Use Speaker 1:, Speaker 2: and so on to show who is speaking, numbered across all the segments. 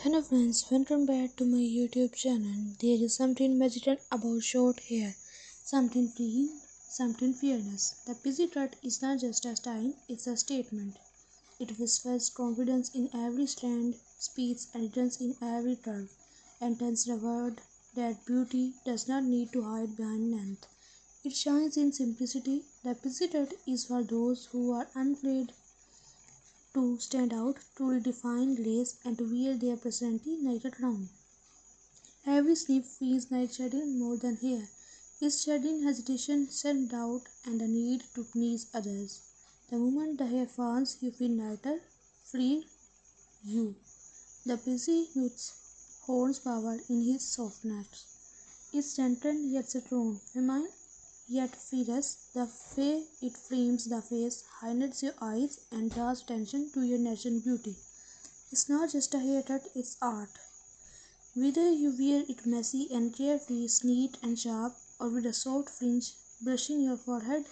Speaker 1: Hello friends, welcome back to my YouTube channel. There is something magical about short hair, something free, something fearless. The pixie cut is not just a style, it's a statement. It whispers confidence in every strand, speeds elegance in every curve, and tells the world that beauty does not need to hide behind length. It shines in simplicity. The pixie cut is for those who are unafraid to stand out, to redefine lace, and to wear their personality like a crown. Every sleep feels like shedding more than hair. It's shedding hesitation, self-doubt, and the need to please others. The moment the hair falls, you feel lighter, free, you. The busy youth holds power in his softness. It's gentle yet strong, feminine yet fierce. The way it frames the face, highlights your eyes, and draws attention to your natural beauty. It's not just a haircut, it's art. Whether you wear it messy and carefree, neat and sharp, or with a soft fringe brushing your forehead,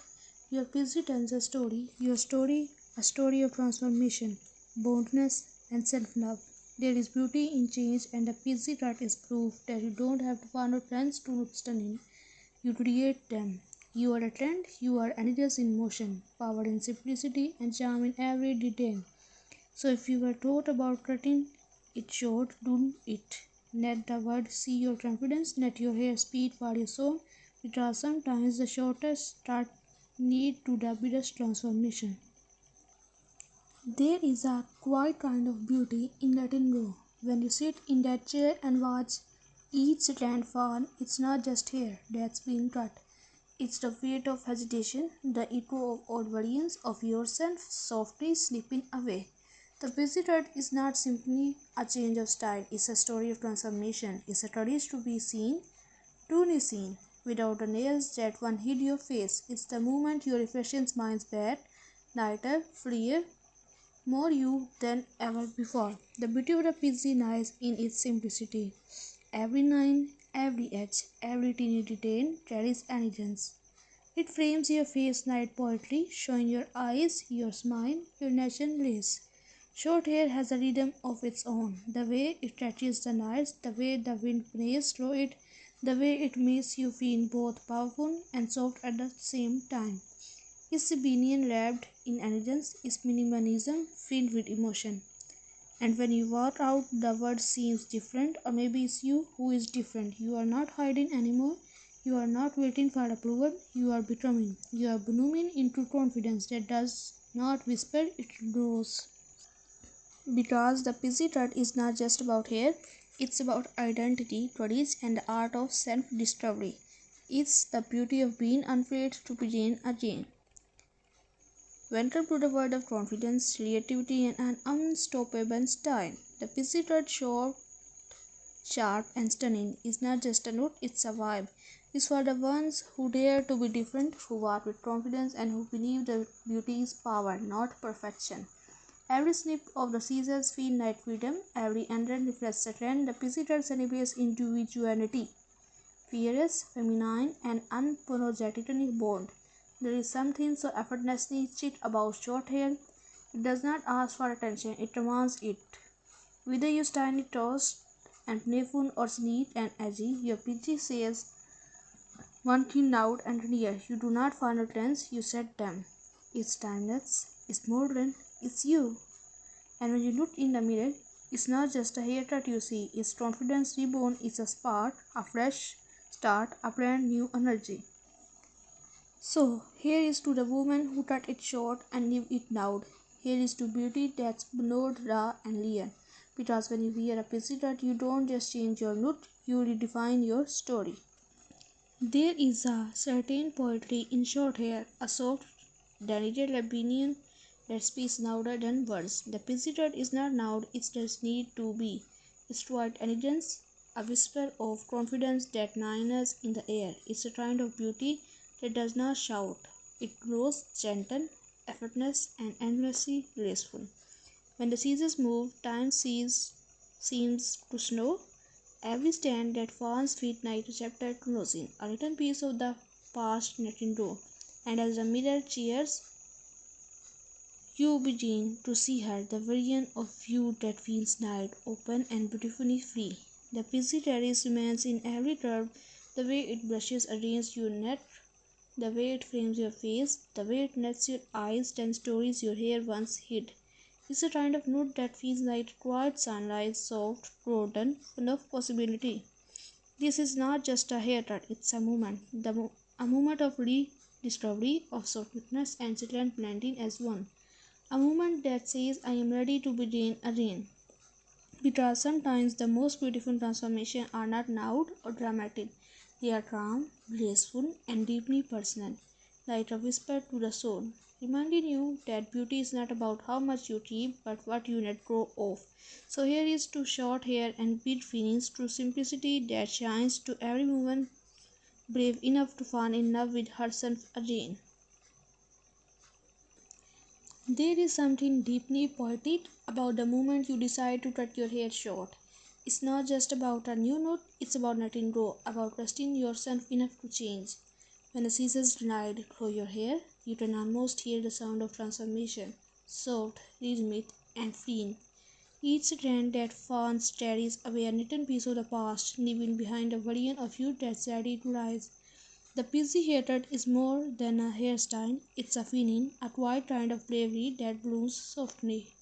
Speaker 1: your pixie tells a story. Your story, a story of transformation, boldness, and self-love. There is beauty in change, and the pixie cut is proof that you don't have to follow trends to look stunning. You create them. You are a trend, you are energies in motion, power in simplicity, and charm in every detail. So if you were taught about cutting it short, do it. Let the world see your confidence, let your hair speak for your soul, because sometimes the shortest start need to the biggest transformation. There is a quiet kind of beauty in letting go. When you sit in that chair and watch each strand fall, it's not just hair that's being cut. It's the weight of hesitation, the echo of old versions of yourself softly slipping away. The busy cut is not simply a change of style, it's a story of transformation. It's a courage to be seen, truly seen, without the nails that one hid your face. It's the moment your reflection smiles back, lighter, freer, more you than ever before. The beauty of the pixie lies in its simplicity. Every line, every edge, every teeny detail carries elegance. It frames your face like poetry, showing your eyes, your smile, your natural grace. Short hair has a rhythm of its own. The way it touches the nights, the way the wind plays through it, the way it makes you feel both powerful and soft at the same time. It's rebellion wrapped in elegance, it's minimalism filled with emotion. And when you walk out, the world seems different, or maybe it's you who is different. You are not hiding anymore. You are not waiting for approval. You are becoming. You are blooming into confidence that does not whisper, it grows. Because the pixie cut is not just about hair, it's about identity, courage, and the art of self discovery. It's the beauty of being unafraid to begin again. Welcome to the world of confidence, creativity, and an unstoppable style. The pixie cut short, sharp, and stunning is not just a look, it's a vibe. It's for the ones who dare to be different, who walk with confidence, and who believe that beauty is power, not perfection. Every snip of the scissors feels like freedom, every ending reflects a trend. The pixie cut celebrates individuality, fierce, feminine, and unapologetically bold. There is something so effortlessly chic about short hair. It does not ask for attention, it demands it. Whether you style it tossed and playful or neat and edgy, your pixie says one thing loud and clear. You do not follow trends, you set them. It's timeless, it's modern, it's you. And when you look in the mirror, it's not just a haircut you see, it's confidence reborn, it's a spark, a fresh start, a brand new energy. So, here is to the woman who cut it short and leave it loud. Here is to beauty that's bold, raw, and real. Because when you wear a pixie cut, you don't just change your look, you redefine your story. There is a certain poetry in short hair, a soft, delicate opinion that speaks louder than words. The pixie cut is not loud, it just need to be. It's quiet elegance, a whisper of confidence that lingers in the air. It's a kind of beauty that does not shout. It grows gentle, effortless, and endlessly graceful. When the seasons move, seems to slow. Every stand that falls feet like a chapter closing, a little piece of the past letting go. And as the mirror cheers You begin to see her, the version of you that feels light, open, and beautifully free. The busy terrace remains in every curve, the way it brushes against your neck, the way it frames your face, the way it nets your eyes, ten stories your hair once hid. It's a kind of nude that feels like quiet sunlight, soft, golden, full of possibility. This is not just a haircut, it's a moment. A moment of rediscovery, of softness and silent blending as one. A moment that says, I am ready to begin again. Because sometimes the most beautiful transformations are not loud or dramatic. They are calm, graceful, and deeply personal, like a whisper to the soul, reminding you that beauty is not about how much you keep, but what you let go of. So here is to short hair and beat feelings, to simplicity that shines, to every woman brave enough to fall in love with herself again. There is something deeply poetic about the moment you decide to cut your hair short. It's not just about a new note, it's about letting go, about trusting yourself enough to change. When the scissors glide through your hair, you can almost hear the sound of transformation, soft, rhythmic, and freeing. Each strand that falls carries away a little piece of the past, leaving behind a version of you that's ready to rise. The busy haircut is more than a hairstyle, it's a feeling, a quiet kind of bravery that blooms softly.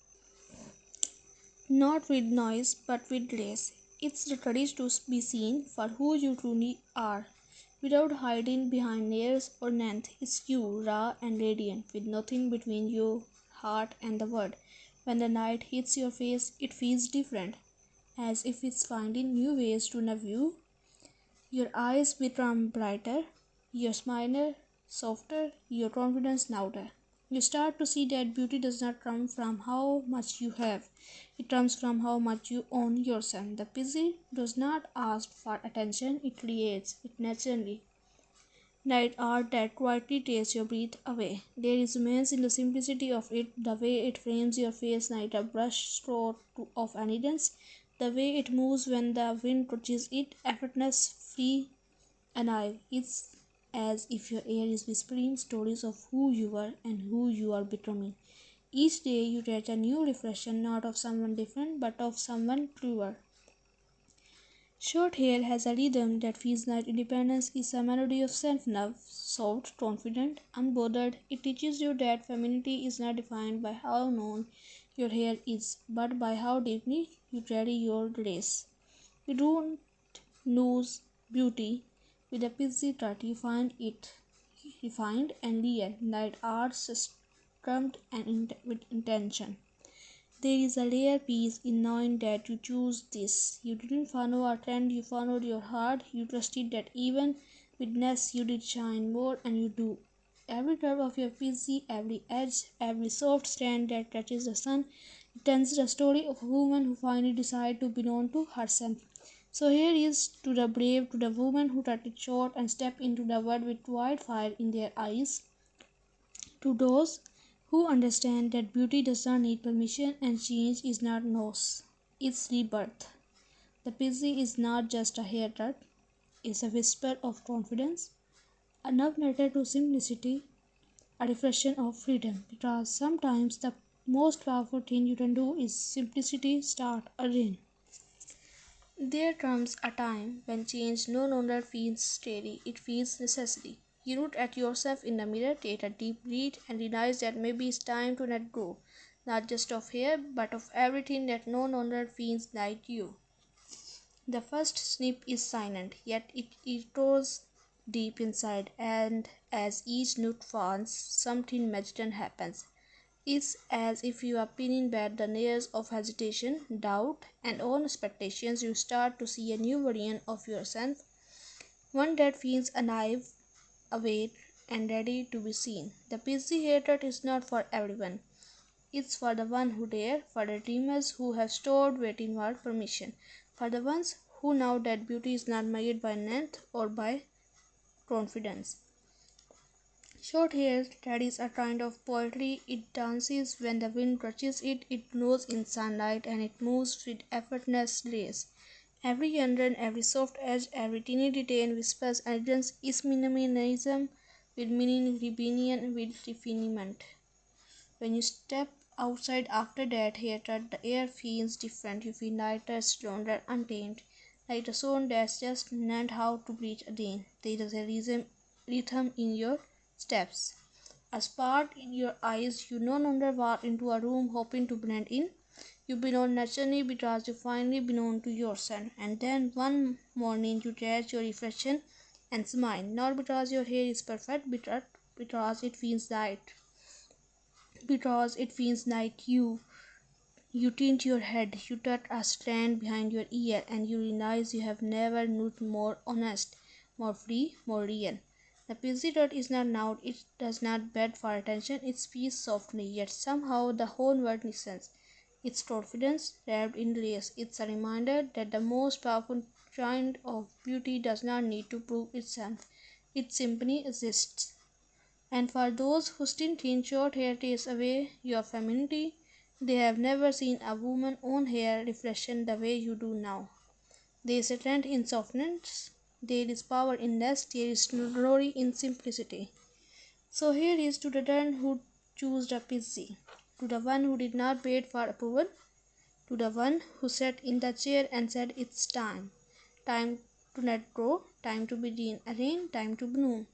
Speaker 1: Not with noise, but with grace. It's the courage to be seen for who you truly are, without hiding behind layers or length. It's you, raw and radiant, with nothing between your heart and the world. When the light hits your face, it feels different, as if it's finding new ways to love you. Your eyes become brighter, your smile softer, your confidence louder. You start to see that beauty does not come from how much you have, it comes from how much you own yourself. The busy does not ask for attention, it creates it naturally. Night art that quietly takes your breath away. There is immense in the simplicity of it, the way it frames your face like a brush stroke of elegance, the way it moves when the wind touches it, effortless, free, alive. It's as if your air is whispering stories of who you were and who you are becoming. Each day you get a new reflection, not of someone different, but of someone truer. Short hair has a rhythm that feels like independence is a melody of self-love, soft, confident, unbothered. It teaches you that femininity is not defined by how long your hair is, but by how deeply you carry your grace. You don't lose beauty with a busy cut, you find it refined and real, like art structured and with intention. There is a rare peace in knowing that you choose this. You didn't follow a trend, you followed your heart. You trusted that even with less you did shine more, and you do. Every curve of your PC, every edge, every soft strand that touches the sun, it tells the story of a woman who finally decided to belong to herself. So here is to the brave, to the woman who cut it short and stepped into the world with wildfire in their eyes, to those who understand that beauty does not need permission and change is not loss, it's rebirth. The busy is not just a haircut, it's a whisper of confidence, a love letter to simplicity, a reflection of freedom. Because sometimes the most powerful thing you can do is simplicity start again. There comes a time when change no longer feels steady, it feels necessary. You look at yourself in the mirror, take a deep breath, and realize that maybe it's time to let go, not just of hair, but of everything that no longer feels like you. The first snip is silent, yet it echoes deep inside, and as each note falls, something magical happens. It's as if you are peeling back the layers of hesitation, doubt, and own expectations. You start to see a new version of yourself, one that feels alive, awake, and ready to be seen. The busy haircut is not for everyone. It's for the one who dare, for the dreamers who have stored waiting for permission, for the ones who know that beauty is not measured by length or by confidence. Short hair carries a kind of poetry. It dances when the wind touches it, it glows in sunlight, and it moves with effortless grace. Every under, every soft edge, every teeny detail whispers elegance is minimalism with meaning, rebellion with refinement. When you step outside after that haircut, the air feels different. You feel lighter, stronger, untamed, like a soul that's just learned how to breathe again. There is a rhythm in your steps, a spark in your eyes. You no longer walk into a room hoping to blend in. You belong naturally because you finally belong to yourself. And then one morning you catch your reflection and smile, not because your hair is perfect, but because it feels right. Because it feels like you. You tilt your head, you tuck a strand behind your ear, and you realize you have never looked more honest, more free, more real. The pixie dot is not loud, it does not beg for attention, it speaks softly, yet somehow the whole world listens. It's confidence wrapped in layers. It's a reminder that the most powerful kind of beauty does not need to prove itself. It simply exists. And for those who still think short hair takes away your femininity, they have never seen a woman's own hair reflection the way you do now. There is strength in softness, there is power in less, there is glory in simplicity. So here is to the one who chose the pixie, to the one who did not wait for approval, to the one who sat in the chair and said it's time. Time to let go, time to begin again, time to bloom.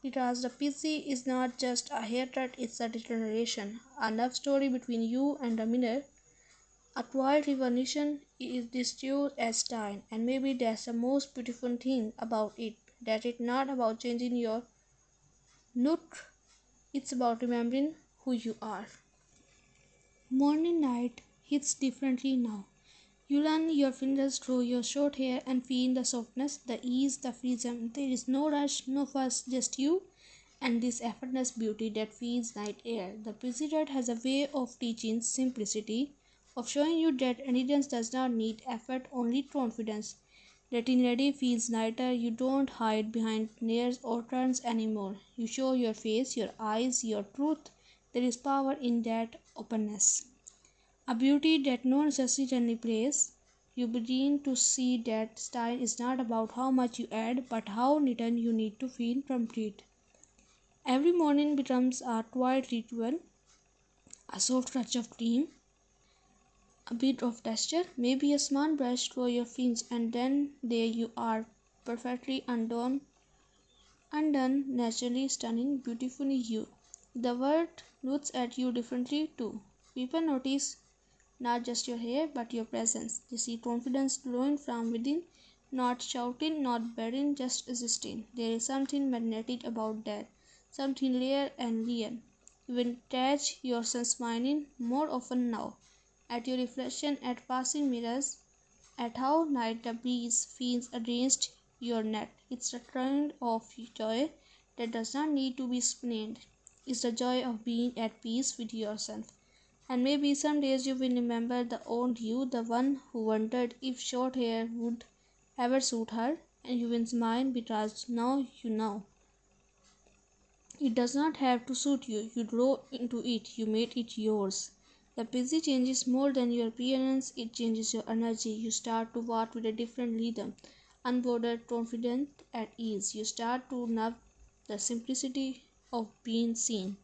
Speaker 1: Because the PC is not just a haircut, it's a declaration, a love story between you and the mirror, a quiet revolution is distinct as style, and maybe that's the most beautiful thing about it, that it's not about changing your look, it's about remembering who you are. Morning light hits differently now. You run your fingers through your short hair and feel the softness, the ease, the freedom. There is no rush, no fuss, just you and this effortless beauty that feels like air. The President has a way of teaching simplicity, of showing you that elegance does not need effort, only confidence. Getting ready feels lighter. You don't hide behind layers or turns anymore. You show your face, your eyes, your truth. There is power in that openness. A beauty that no necessity can replace. You begin to see that style is not about how much you add, but how little you need to feel complete. Every morning becomes a quiet ritual, a soft touch of cream, a bit of texture, maybe a small brush through your fingers, and then there you are, perfectly undone, naturally stunning, beautifully you. The world looks at you differently too. People notice not just your hair, but your presence. They see confidence glowing from within, not shouting, not begging, just existing. There is something magnetic about that, something rare and real. You will catch yourself smiling more often now, at your reflection, at passing mirrors, at how light the breeze feels against your neck. It's a kind of joy that does not need to be explained. It's the joy of being at peace with yourself. And maybe some days you will remember the old you, the one who wondered if short hair would ever suit her, and you will smile because now you know. It does not have to suit you. You grow into it, you made it yours. The busy changes more than your appearance, it changes your energy. You start to walk with a different rhythm, unbothered, confident, at ease. You start to love the simplicity of being seen,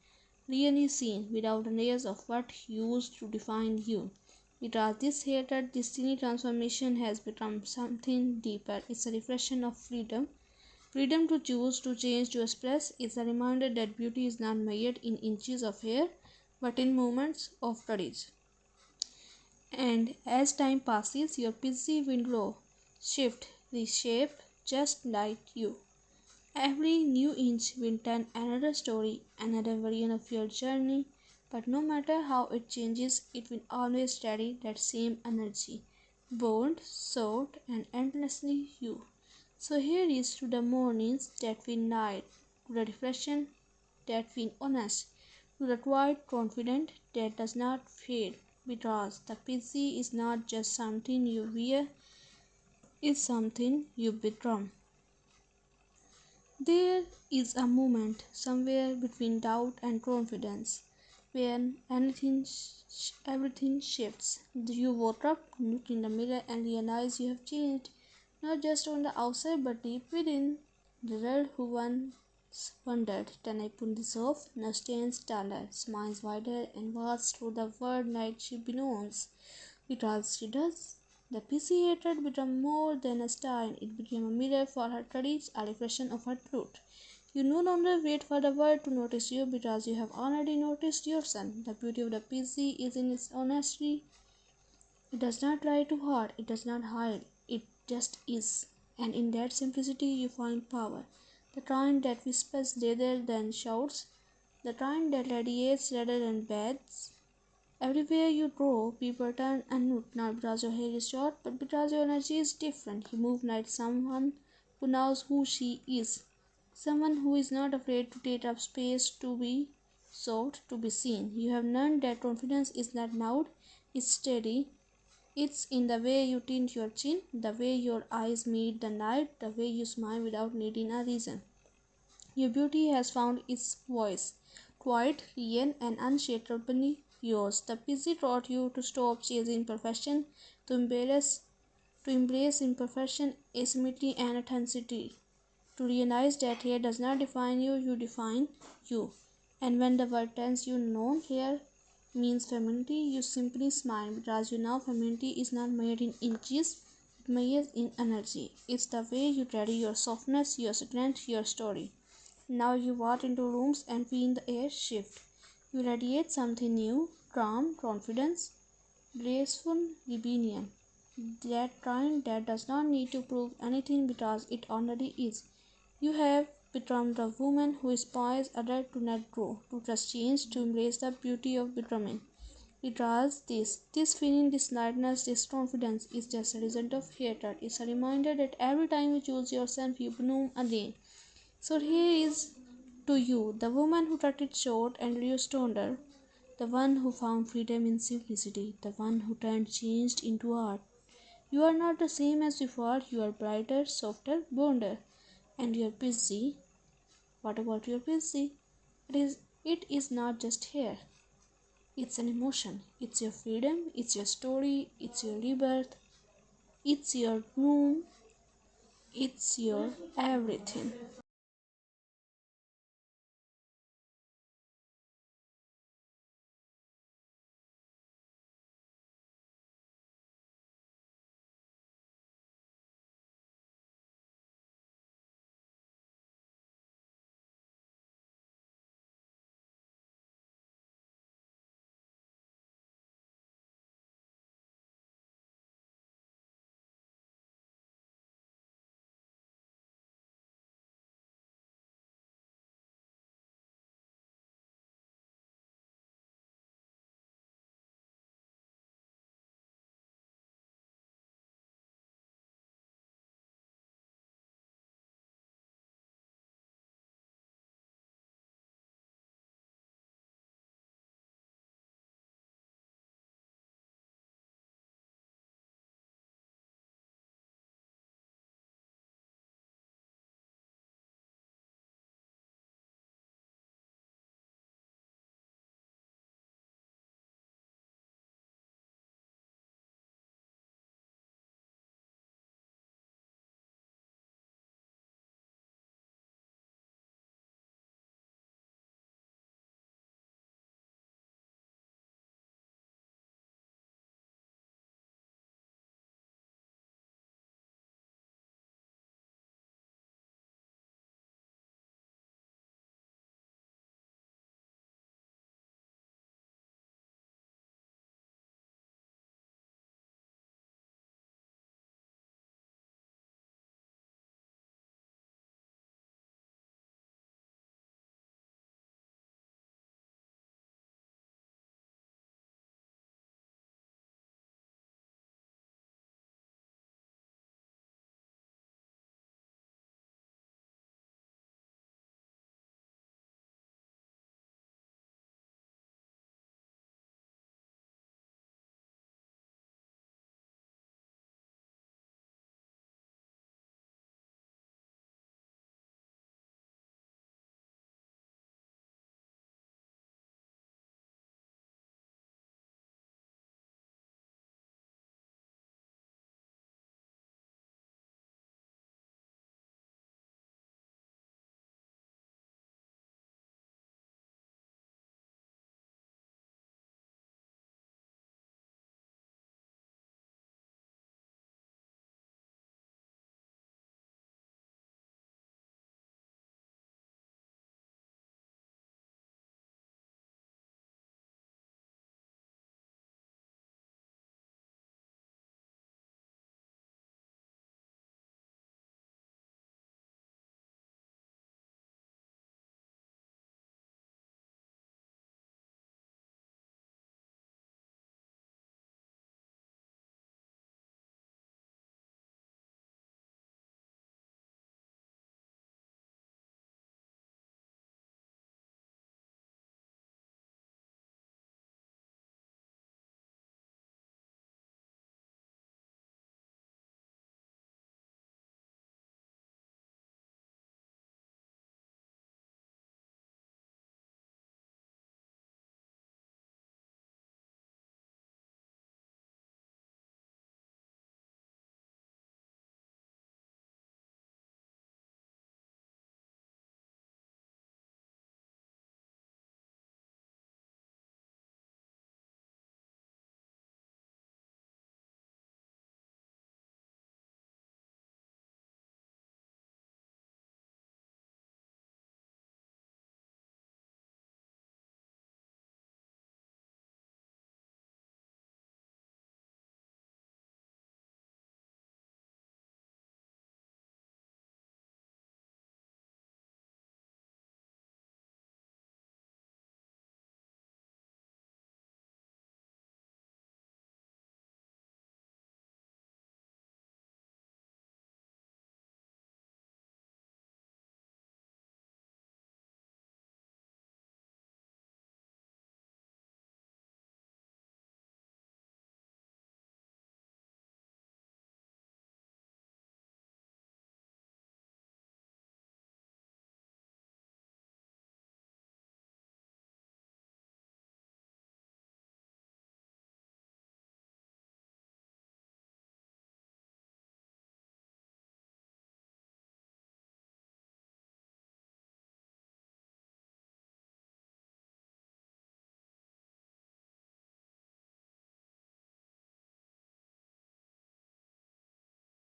Speaker 1: really seen, without the layers of what used to define you. Because this hated destiny transformation has become something deeper. It's a reflection of freedom. Freedom to choose, to change, to express is a reminder that beauty is not measured in inches of hair, but in moments of courage. And as time passes, your busy will grow, shift, reshape, just like you. Every new inch will tell another story, another version of your journey, but no matter how it changes, it will always carry that same energy, bold, soft, and endlessly you. So here is to the mornings that feel light, to the reflection that feel honest, to the quiet confident that does not fade, because the pixie is not just something you wear, it's something you become. There is a moment somewhere between doubt and confidence when everything shifts. You woke up, look in the mirror, and realize you have changed, not just on the outside but deep within. The girl who once wondered. Then I put this off, now stands taller, smiles wider, and walks through the world night she belongs. Because she does. The PC hatred became more than a sign, it became a mirror for her courage, a reflection of her truth. You no longer wait for the world to notice you because you have already noticed yourself. The beauty of the PC is in its honesty. It does not try too hard, it does not hide, it just is. And in that simplicity you find power. The kind that whispers rather than shouts, the kind that radiates rather than beds. Everywhere you go, people turn and look, not because your hair is short, but because your energy is different. You move like someone who knows who she is. Someone who is not afraid to take up space, to be sought, to be seen. You have learned that confidence is not loud, it's steady. It's in the way you tint your chin, the way your eyes meet the night, the way you smile without needing a reason. Your beauty has found its voice, quiet, real, and unshakably yours. The busy taught you to stop chasing perfection, to embrace imperfection, asymmetry, and authenticity. To realize that hair does not define you, you define you. And when the word tells you no, hair means femininity, you simply smile because you know femininity is not made in inches, it measures in energy. It's the way you carry your softness, your strength, your story. Now you walk into rooms and feel the air shift. You radiate something new, calm, confidence, graceful rebellion. That kind that does not need to prove anything because it already is. You have become the woman who inspires others to let go, to trust change, to embrace the beauty of becoming. Because this feeling, this lightness, this confidence is just a result of hatred. It's a reminder that every time you choose yourself, you bloom again. So here is to you, the woman who cut it short and reduced her, the one who found freedom in simplicity, the one who turned changed into art. You are not the same as before, you are brighter, softer, bolder, and you are busy. What about your busy? It is not just hair. It's an emotion. It's your freedom, it's your story, it's your rebirth, it's your room, it's your everything.